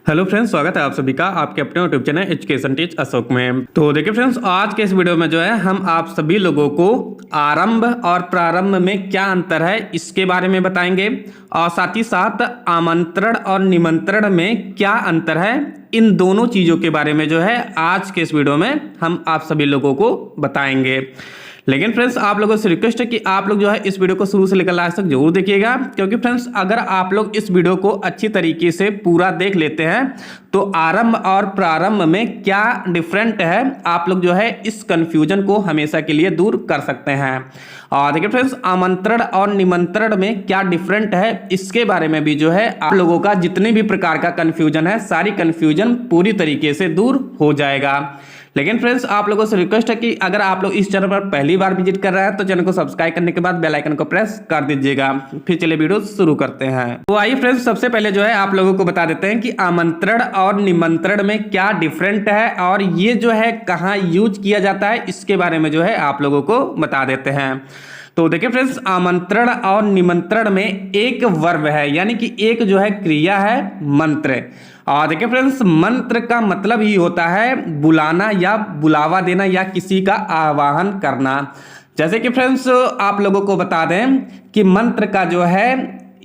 Hello friends, स्वागत है आप सभी का आपके अपने YouTube channel education teach Ashok में। तो देखिए फ्रेंड्स, आज के इस वीडियो में जो है हम आप सभी लोगों को आरंभ और प्रारंभ में क्या अंतर है इसके बारे में बताएंगे और साथ ही साथ आमंत्रण और निमंत्रण में क्या अंतर है, इन दोनों चीज़ों के बारे में जो है आज के इस वीडियो में हम आप सभी लोगों को बताएंगे। लेकिन फ्रेंड्स, आप लोगों से रिक्वेस्ट है कि आप लोग जो है इस वीडियो को शुरू से लेकर लास्ट तक जरूर देखिएगा, क्योंकि फ्रेंड्स अगर आप लोग इस वीडियो को अच्छी तरीके से पूरा देख लेते हैं तो आरंभ और प्रारंभ में क्या डिफरेंट है आप लोग जो है इस कंफ्यूजन को हमेशा के लिए दूर कर सकते हैं। और देखिए फ्रेंड्स, आमंत्रण और निमंत्रण में क्या डिफरेंट है इसके बारे में भी जो है आप लोगों का जितने भी प्रकार का कंफ्यूजन है, सारी कंफ्यूजन पूरी तरीके से दूर हो जाएगा। लेकिन फ्रेंड्स, आप लोगों से रिक्वेस्ट है कि अगर आप लोग इस चैनल पर पहली बार विजिट कर रहे हैं तो चैनल को सब्सक्राइब करने के बाद बेल आइकन को प्रेस कर दीजिएगा। फिर चलिए वीडियो शुरू करते हैं। तो आइए फ्रेंड्स, सबसे पहले जो है आप लोगों को बता देते हैं कि आमंत्रण और निमंत्रण में क्या डिफरेंट है और ये जो है कहाँ यूज किया जाता है इसके बारे में जो है आप लोगों को बता देते हैं। तो देखिए फ्रेंड्स, आमंत्रण और निमंत्रण में एक वर्ब है, यानी कि एक जो है क्रिया है मंत्र। और देखिए फ्रेंड्स, मंत्र का मतलब ही होता है बुलाना या बुलावा देना या किसी का आवाहन करना। जैसे कि फ्रेंड्स आप लोगों को बता दें कि मंत्र का जो है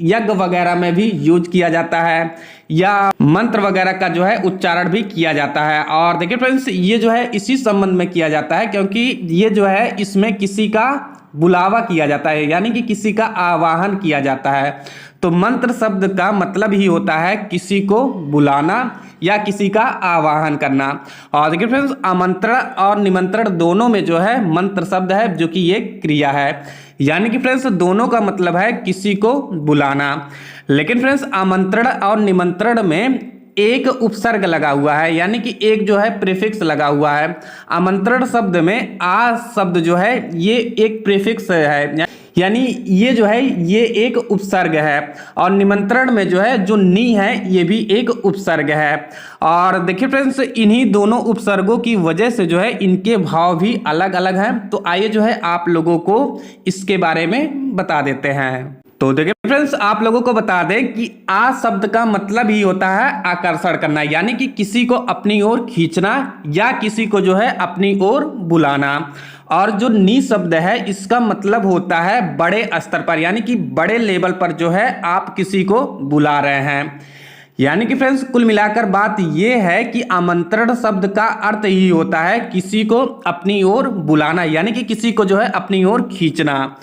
यज्ञ वगैरह में भी यूज किया जाता है या मंत्र वगैरह का जो है उच्चारण भी किया जाता है। और देखिए फ्रेंड्स, ये जो है इसी संबंध में किया जाता है क्योंकि ये जो है इसमें किसी का बुलावा किया जाता है, यानी कि किसी का आवाहन किया जाता है। तो मंत्र शब्द का मतलब ही होता है किसी को बुलाना या किसी का आवाहन करना। और देखिए फ्रेंड्स, आमंत्रण और निमंत्रण दोनों में जो है मंत्र शब्द है जो कि ये क्रिया है, यानी कि फ्रेंड्स दोनों का मतलब है किसी को बुलाना। लेकिन फ्रेंड्स, आमंत्रण और निमंत्रण में एक उपसर्ग लगा हुआ है, यानी कि एक जो है प्रीफिक्स लगा हुआ है। आमंत्रण शब्द में आ शब्द जो है ये एक प्रीफिक्स है, यानी ये जो है ये एक उपसर्ग है। और निमंत्रण में जो है जो नी है ये भी एक उपसर्ग है। और देखिए फ्रेंड्स, इन्हीं दोनों उपसर्गों की वजह से जो है इनके भाव भी अलग अलग हैं। तो आइए जो है आप लोगों को इसके बारे में बता देते हैं। तो देखिए फ्रेंड्स, आप लोगों को बता दें कि आ शब्द का मतलब ही होता है आकर्षण करना, यानी कि किसी को अपनी ओर खींचना या किसी को जो है अपनी ओर बुलाना। और जो नी शब्द है इसका मतलब होता है बड़े स्तर पर, यानी कि बड़े लेवल पर जो है आप किसी को बुला रहे हैं। यानी कि फ्रेंड्स कुल मिलाकर बात यह है कि आमंत्रण शब्द का अर्थ ही होता है किसी को अपनी ओर बुलाना, यानी कि किसी को जो है अपनी ओर खींचना।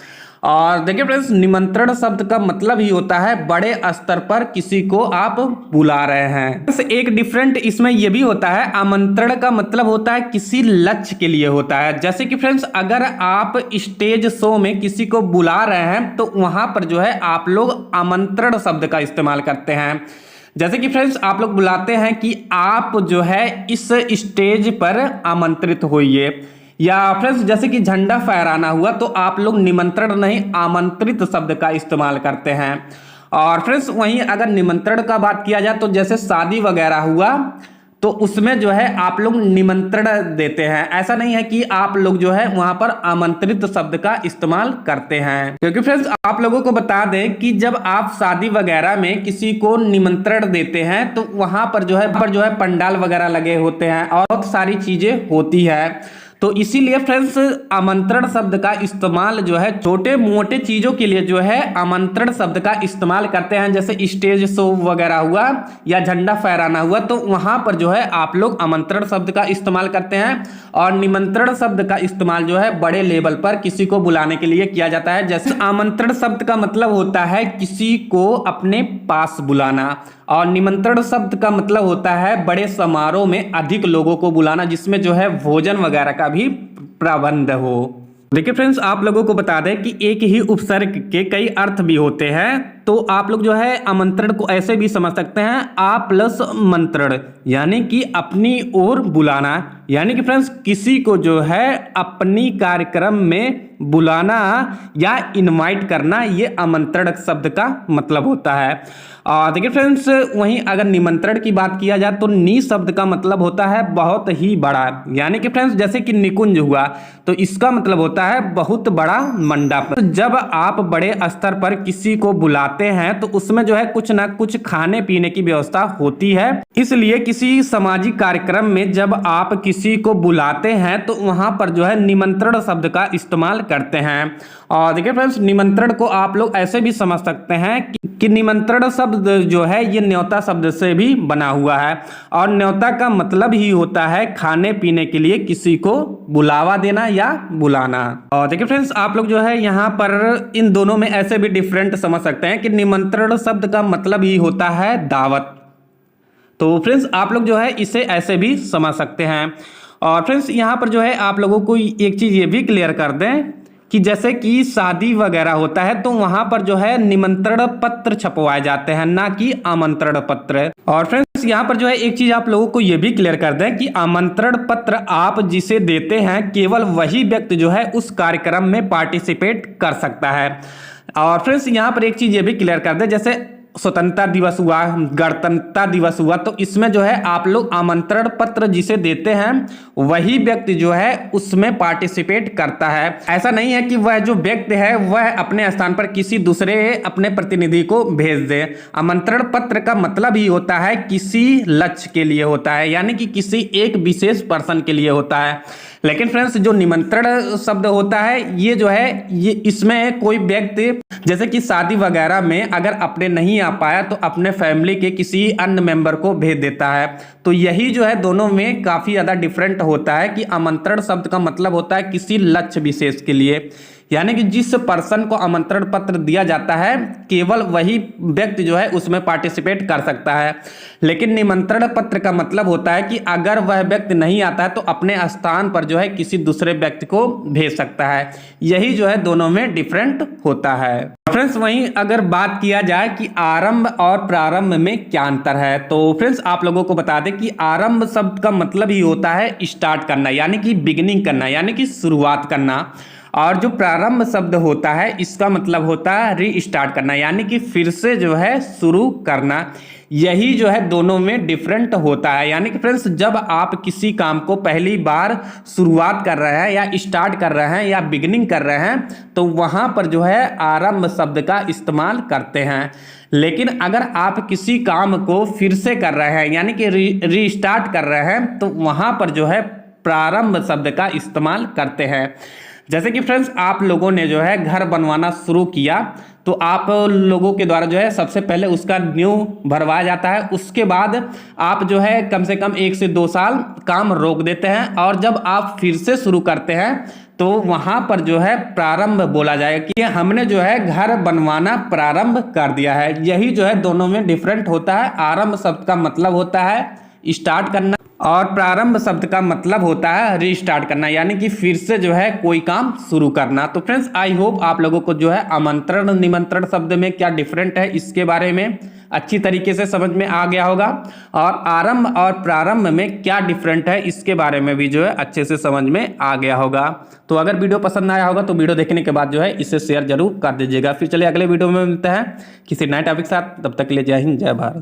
और देखिए फ्रेंड्स, निमंत्रण शब्द का मतलब ही होता है बड़े स्तर पर किसी को आप बुला रहे हैं। एक डिफरेंट इसमें यह भी होता है, आमंत्रण का मतलब होता है किसी लक्ष्य के लिए होता है। जैसे कि फ्रेंड्स अगर आप स्टेज शो में किसी को बुला रहे हैं तो वहां पर जो है आप लोग आमंत्रण शब्द का इस्तेमाल करते हैं। जैसे कि फ्रेंड्स आप लोग बुलाते हैं कि आप जो है इस स्टेज पर आमंत्रित होइए, या फ्रेंड्स जैसे कि झंडा फहराना हुआ तो आप लोग निमंत्रण नहीं आमंत्रित शब्द का इस्तेमाल करते हैं। और फ्रेंड्स वहीं अगर निमंत्रण का बात किया जाए तो जैसे शादी वगैरह हुआ तो उसमें जो है आप लोग निमंत्रण देते हैं, ऐसा नहीं है कि आप लोग जो है वहां पर आमंत्रित शब्द का इस्तेमाल करते हैं। क्योंकि फ्रेंड्स आप लोगों को बता दें कि जब आप शादी वगैरह में किसी को निमंत्रण देते हैं तो वहां पर जो है पंडाल वगैरह लगे होते हैं और बहुत सारी चीजें होती है। तो इसीलिए फ्रेंड्स आमंत्रण शब्द का इस्तेमाल जो है छोटे मोटे चीजों के लिए जो है आमंत्रण शब्द का इस्तेमाल करते हैं। जैसे स्टेज शो वगैरह हुआ या झंडा फहराना हुआ तो वहां पर जो है आप लोग आमंत्रण शब्द का इस्तेमाल करते हैं। और निमंत्रण शब्द का इस्तेमाल जो है बड़े लेवल पर किसी को बुलाने के लिए किया जाता है। जैसे आमंत्रण शब्द का मतलब होता है किसी को अपने पास बुलाना, और निमंत्रण शब्द का मतलब होता है बड़े समारोह में अधिक लोगों को बुलाना जिसमें जो है भोजन वगैरह का भी प्रबंध हो। देखिए फ्रेंड्स, आप लोगों को बता दें कि एक ही उपसर्ग के कई अर्थ भी होते हैं। तो आप लोग जो है आमंत्रण को ऐसे भी समझ सकते हैं आ प्लस मंत्रण, यानी कि अपनी ओर बुलाना, यानी कि फ्रेंड्स किसी को जो है अपनी कार्यक्रम में बुलाना या इनवाइट करना, ये आमंत्रण शब्द का मतलब होता है। और देखिए फ्रेंड्स वहीं अगर निमंत्रण की बात किया जाए तो नी शब्द का मतलब होता है बहुत ही बड़ा, यानी कि फ्रेंड्स जैसे कि निकुंज हुआ तो इसका मतलब होता है बहुत बड़ा मंडप। जब आप बड़े स्तर पर किसी को बुलाते हैं तो उसमें जो है कुछ ना कुछ खाने पीने की व्यवस्था होती है इसलिए किसी सामाजिक कार्यक्रम में जब आप किसी को बुलाते हैं तो वहां पर जो है निमंत्रण शब्द का इस्तेमाल करते हैं। और देखिए फ्रेंड्स, निमंत्रण को आप लोग ऐसे भी समझ सकते हैं कि निमंत्रण शब्द जो है ये न्योता शब्द से भी बना हुआ है, और न्योता का मतलब ही होता है खाने पीने के लिए किसी को बुलावा देना या बुलाना। और देखिए फ्रेंड्स, आप लोग जो है यहाँ पर इन दोनों में ऐसे भी डिफरेंट समझ सकते हैं कि निमंत्रण शब्द का मतलब ही होता है दावत। तो फ्रेंड्स, आप लोग जो है इसे ऐसे भी समझ सकते हैं। और फ्रेंड्स, यहाँ पर जो है आप लोगों को एक चीज़ ये भी क्लियर कर दें कि जैसे कि शादी वगैरह होता है तो वहाँ पर जो है निमंत्रण पत्र छपवाए जाते हैं, ना कि आमंत्रण पत्र। और फ्रेंड्स, यहाँ पर जो है एक चीज़ आप लोगों को ये भी क्लियर कर दें कि आमंत्रण पत्र आप जिसे देते हैं केवल वही व्यक्ति जो है उस कार्यक्रम में पार्टिसिपेट कर सकता है। और फ्रेंड्स, यहाँ पर एक चीज़ ये भी क्लियर कर दें, जैसे स्वतंत्रता दिवस हुआ, गणतंत्रता दिवस हुआ, तो इसमें जो है आप लोग आमंत्रण पत्र जिसे देते हैं वही व्यक्ति जो है उसमें पार्टिसिपेट करता है। ऐसा नहीं है कि वह जो व्यक्ति है वह अपने स्थान पर किसी दूसरे अपने प्रतिनिधि को भेज दे। आमंत्रण पत्र का मतलब ही होता है किसी लक्ष्य के लिए होता है, यानी कि किसी एक विशेष पर्सन के लिए होता है। लेकिन फ्रेंड्स, जो निमंत्रण शब्द होता है ये जो है ये इसमें कोई व्यक्ति जैसे कि शादी वगैरह में अगर अपने नहीं आ पाया तो अपने फैमिली के किसी अन्य मेंबर को भेज देता है। तो यही जो है दोनों में काफ़ी ज़्यादा डिफरेंट होता है कि आमंत्रण शब्द का मतलब होता है किसी लक्ष्य विशेष के लिए, यानी कि जिस पर्सन को आमंत्रण पत्र दिया जाता है केवल वही व्यक्ति जो है उसमें पार्टिसिपेट कर सकता है। लेकिन निमंत्रण पत्र का मतलब होता है कि अगर वह व्यक्ति नहीं आता है तो अपने स्थान पर जो है किसी दूसरे व्यक्ति को भेज सकता है। यही जो है दोनों में डिफरेंट होता है। फ्रेंड्स, वहीं अगर बात किया जाए कि आरंभ और प्रारंभ में क्या अंतर है, तो फ्रेंड्स आप लोगों को बता दें कि आरंभ शब्द का मतलब ही होता है स्टार्ट करना, यानी कि बिगिनिंग करना, यानी कि शुरुआत करना। और जो प्रारंभ शब्द होता है इसका मतलब होता है रीस्टार्ट करना, यानी कि फिर से जो है शुरू करना। यही जो है दोनों में डिफरेंट होता है। यानी कि फ्रेंड्स, जब आप किसी काम को पहली बार शुरुआत कर रहे हैं या स्टार्ट कर रहे हैं या बिगिनिंग कर रहे हैं तो वहां पर जो है आरंभ शब्द का इस्तेमाल करते हैं। लेकिन अगर आप किसी काम को फिर से कर रहे हैं यानी कि रीस्टार्ट कर रहे हैं तो वहां पर जो है प्रारंभ शब्द का इस्तेमाल करते हैं। जैसे कि फ्रेंड्स, आप लोगों ने जो है घर बनवाना शुरू किया तो आप लोगों के द्वारा जो है सबसे पहले उसका नींव भरवाया जाता है। उसके बाद आप जो है कम से कम 1 से 2 साल काम रोक देते हैं, और जब आप फिर से शुरू करते हैं तो वहां पर जो है प्रारंभ बोला जाएगा कि हमने जो है घर बनवाना प्रारंभ कर दिया है। यही जो है दोनों में डिफरेंट होता है। आरंभ शब्द का मतलब होता है स्टार्ट करना और प्रारंभ शब्द का मतलब होता है रीस्टार्ट करना, यानी कि फिर से जो है कोई काम शुरू करना। तो फ्रेंड्स, आई होप आप लोगों को जो है आमंत्रण निमंत्रण शब्द में क्या डिफरेंट है इसके बारे में अच्छी तरीके से समझ में आ गया होगा, और आरंभ और प्रारंभ में क्या डिफरेंट है इसके बारे में भी जो है अच्छे से समझ में आ गया होगा। तो अगर वीडियो पसंद आया होगा तो वीडियो देखने के बाद जो है इसे शेयर जरूर कर दीजिएगा। फिर चलिए अगले वीडियो में मिलते हैं किसी नए टॉपिक के साथ। तब तक के लिए जय हिंद, जय भारत।